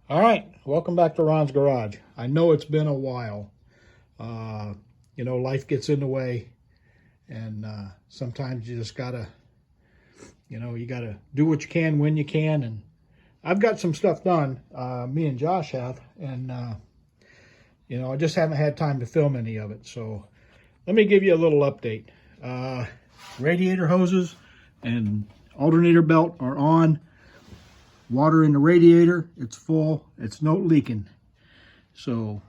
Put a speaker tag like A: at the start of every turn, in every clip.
A: All right, welcome back to Ron's Garage. I know it's been a while. Life gets in the way, and sometimes you just gotta, you gotta do what you can when you can. And I've got some stuff done. Me and Josh have, and I just haven't had time to film any of it. So let me give you a little update. Radiator hoses and alternator belt are on. Water in the radiator, it's full, it's no leaking. So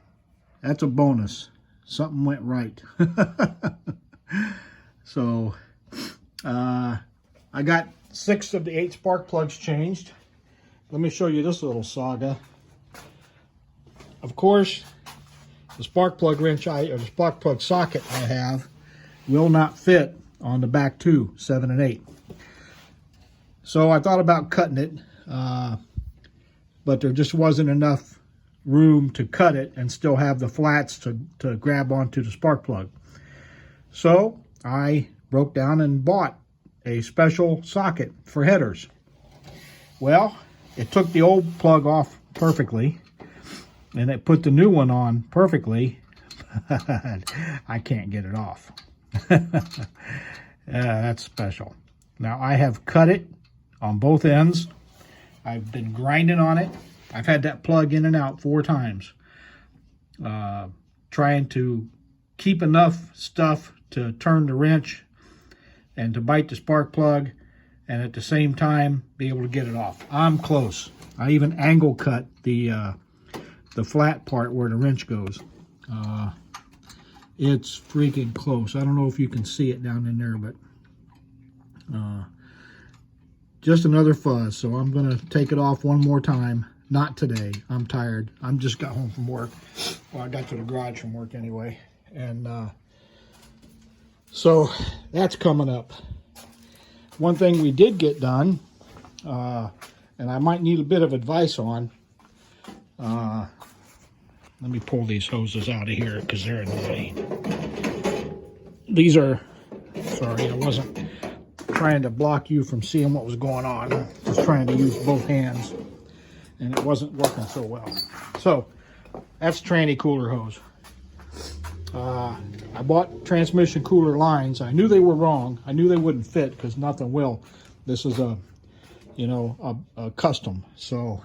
A: that's a bonus. Something went right. So I got 6 of the 8 spark plugs changed. Let me show you this little saga. Of course, the spark plug wrench or the spark plug socket I have will not fit on the back 2, 7 and 8. So I thought about cutting it. But there just wasn't enough room to cut it and still have the flats to grab onto the spark plug. So I broke down and bought a special socket for headers. Well, it took the old plug off perfectly and it put the new one on perfectly. I can't get it off. That's special. Now I have cut it on both ends. I've been grinding on it. I've had that plug in and out 4 times. Trying to keep enough stuff to turn the wrench and to bite the spark plug, and at the same time be able to get it off. I'm close. I even angle cut the flat part where the wrench goes. It's freaking close. I don't know if you can see it down in there, but just another fuzz. So I'm going to take it off one more time. Not today. I'm tired. I'm just got home from work. Well, I got to the garage from work anyway. And so that's coming up. One thing we did get done, and I might need a bit of advice on. Let me pull these hoses out of here because they're annoying. These are, sorry, I wasn't trying to block you from seeing what was going on. Just trying to use both hands, and it wasn't working so well. So that's tranny cooler hose. I bought transmission cooler lines. I knew they were wrong. I knew they wouldn't fit because nothing will. This is a custom. So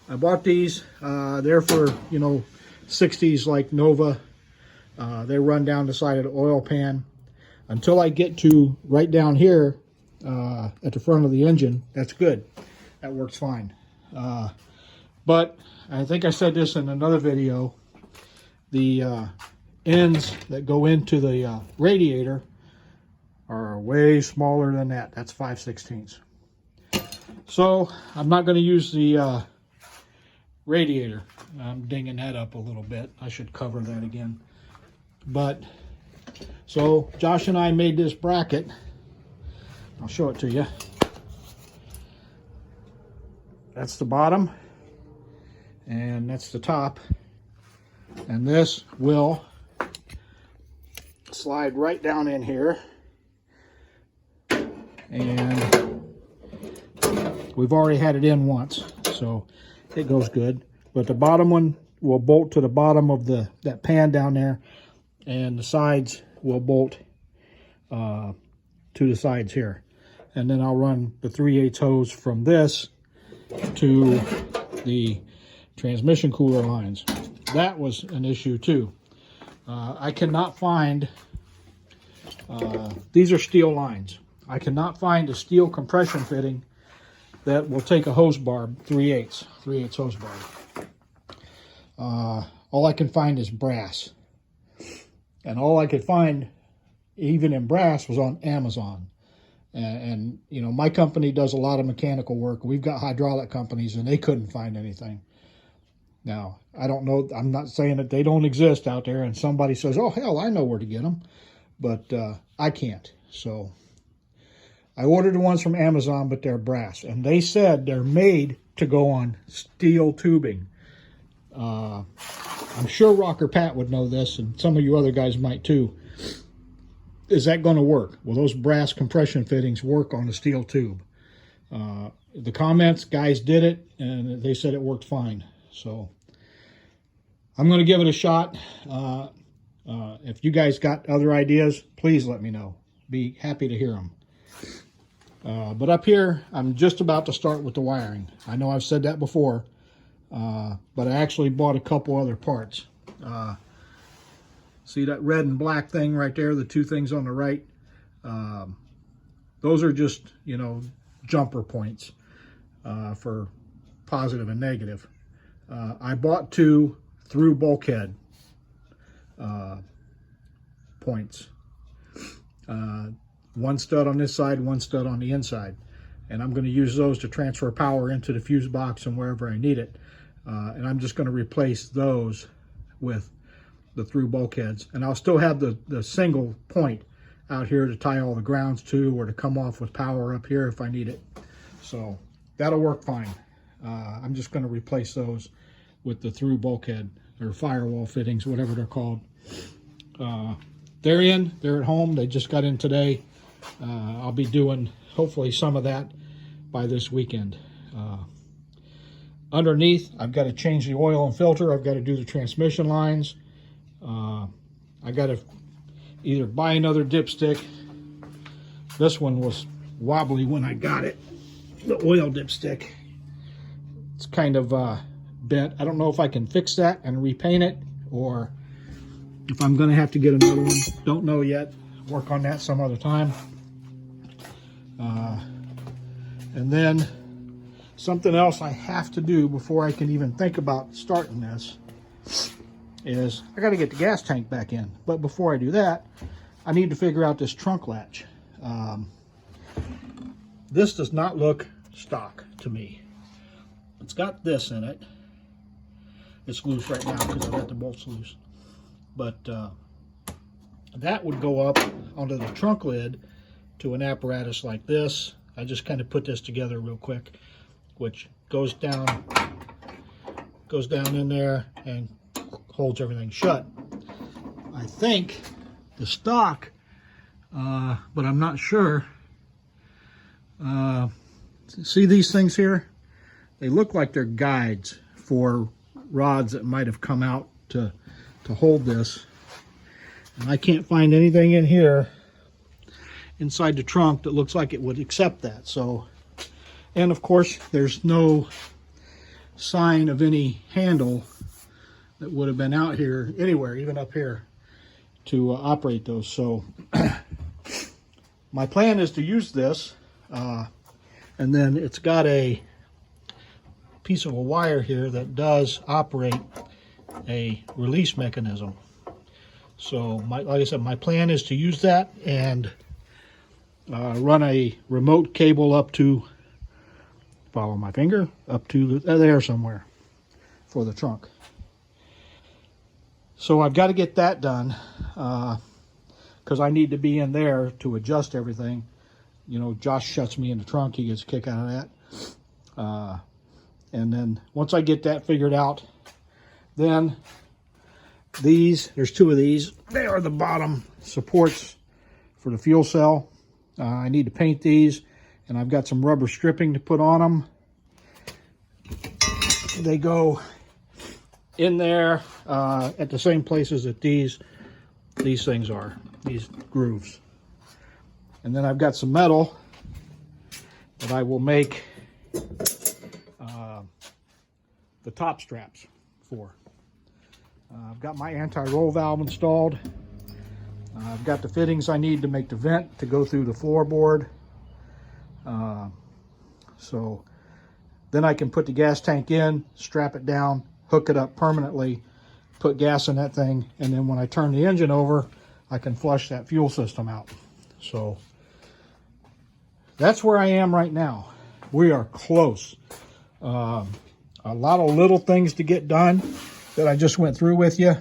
A: I bought these. They're for 60s like Nova. They run down the side of the oil pan. Until I get to right down here at the front of the engine, that's good. That works fine. But I think I said this in another video, the ends that go into the radiator are way smaller than that. That's 5/16. So I'm not going to use the radiator. I'm dinging that up a little bit. I should cover that again. But so Josh and I made this bracket. I'll show it to you. That's the bottom, and that's the top. And this will slide right down in here. And we've already had it in once, so it goes good. But the bottom one will bolt to the bottom of that pan down there, and the sides will bolt to the sides here. And then I'll run the 3/8 hose from this to the transmission cooler lines. That was an issue too. I cannot find, these are steel lines. I cannot find a steel compression fitting that will take a hose barb, 3/8 hose barb. All I can find is brass. And all I could find, even in brass, was on Amazon. And my company does a lot of mechanical work. We've got hydraulic companies, and they couldn't find anything. Now, I don't know. I'm not saying that they don't exist out there, and somebody says, oh, hell, I know where to get them. But I can't. So I ordered the ones from Amazon, but they're brass. And they said they're made to go on steel tubing. I'm sure Rocker Pat would know this, and some of you other guys might too. Is that going to work? Will those brass compression fittings work on a steel tube? the comments, guys did it, and they said it worked fine. So I'm going to give it a shot. If you guys got other ideas, please let me know. Be happy to hear them. But up here, I'm just about to start with the wiring. I know I've said that before, but I actually bought a couple other parts. See that red and black thing right there, the two things on the right? Those are just, you know, jumper points for positive and negative. I bought two through bulkhead points. One stud on this side, one stud on the inside. And I'm going to use those to transfer power into the fuse box and wherever I need it. And I'm just going to replace those with the through bulkheads. And I'll still have the single point out here to tie all the grounds to, or to come off with power up here if I need it. So that'll work fine. I'm just going to replace those with the through bulkhead or firewall fittings, whatever they're called. They're in, they're at home. They just got in today. I'll be doing hopefully some of that by this weekend. Underneath, I've got to change the oil and filter. I've got to do the transmission lines. I got to either buy another dipstick. This one was wobbly when I got it, the oil dipstick. It's kind of bent. I don't know if I can fix that and repaint it, or if I'm going to have to get another one. Don't know yet. Work on that some other time. And then something else I have to do before I can even think about starting this is I got to get the gas tank back in. But before I do that, I need to figure out this trunk latch. This does not look stock to me. It's got this in it. It's loose right now because I got the bolts loose. But that would go up onto the trunk lid to an apparatus like this. I just kind of put this together real quick, which goes down in there and holds everything shut. I think the stock, but I'm not sure. See these things here? They look like they're guides for rods that might have come out to hold this. And I can't find anything in here inside the trunk that looks like it would accept that. So, and of course, there's no sign of any handle that would have been out here anywhere, even up here, to operate those. So my plan is to use this, and then it's got a piece of a wire here that does operate a release mechanism. So like I said, my plan is to use that and run a remote cable up to, follow my finger, up to there somewhere for the trunk. So I've got to get that done because I need to be in there to adjust everything. You know, Josh shuts me in the trunk. He gets a kick out of that. And then once I get that figured out, then there's two of these. They are the bottom supports for the fuel cell. I need to paint these, and I've got some rubber stripping to put on them. They go in there at the same places that these things are, these grooves. And then I've got some metal that I will make the top straps for. I've got my anti-roll valve installed. I've got the fittings I need to make the vent to go through the floorboard. So then I can put the gas tank in, strap it down, hook it up permanently, put gas in that thing, and then when I turn the engine over, I can flush that fuel system out. So that's where I am right now. We are close. A lot of little things to get done that I just went through with you.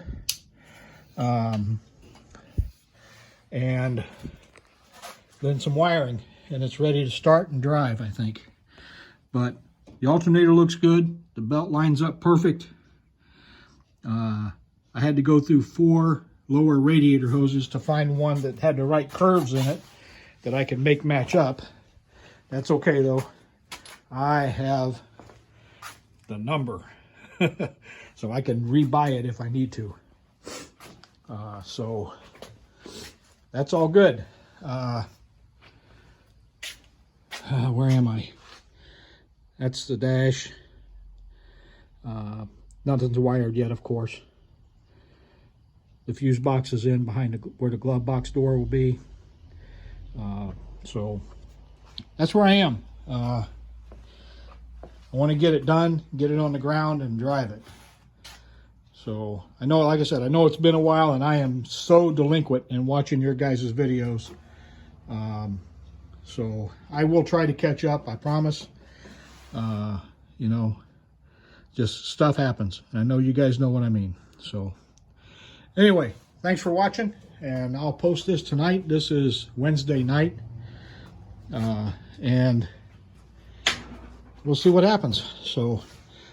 A: And then some wiring, and it's ready to start and drive, I think. But the alternator looks good. The belt lines up perfect. I had to go through 4 lower radiator hoses to find one that had the right curves in it that I could make match up. That's okay though. I have the number. So I can rebuy it if I need to. So that's all good. Where am I? That's the dash. Nothing's wired yet, of course. The fuse box is in behind where the glove box door will be. So that's where I am. I want to get it done, get it on the ground, and drive it. So I know, like I said, I know it's been a while, and I am so delinquent in watching your guys' videos. So I will try to catch up, I promise. You know, just stuff happens. I know you guys know what I mean. So anyway, thanks for watching, and I'll post this tonight. This is Wednesday night, and we'll see what happens. So,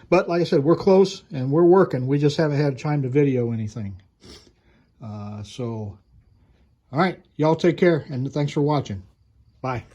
A: but like I said, we're close and we're working. We just haven't had time to video anything. So, all right, y'all take care, and thanks for watching. Bye.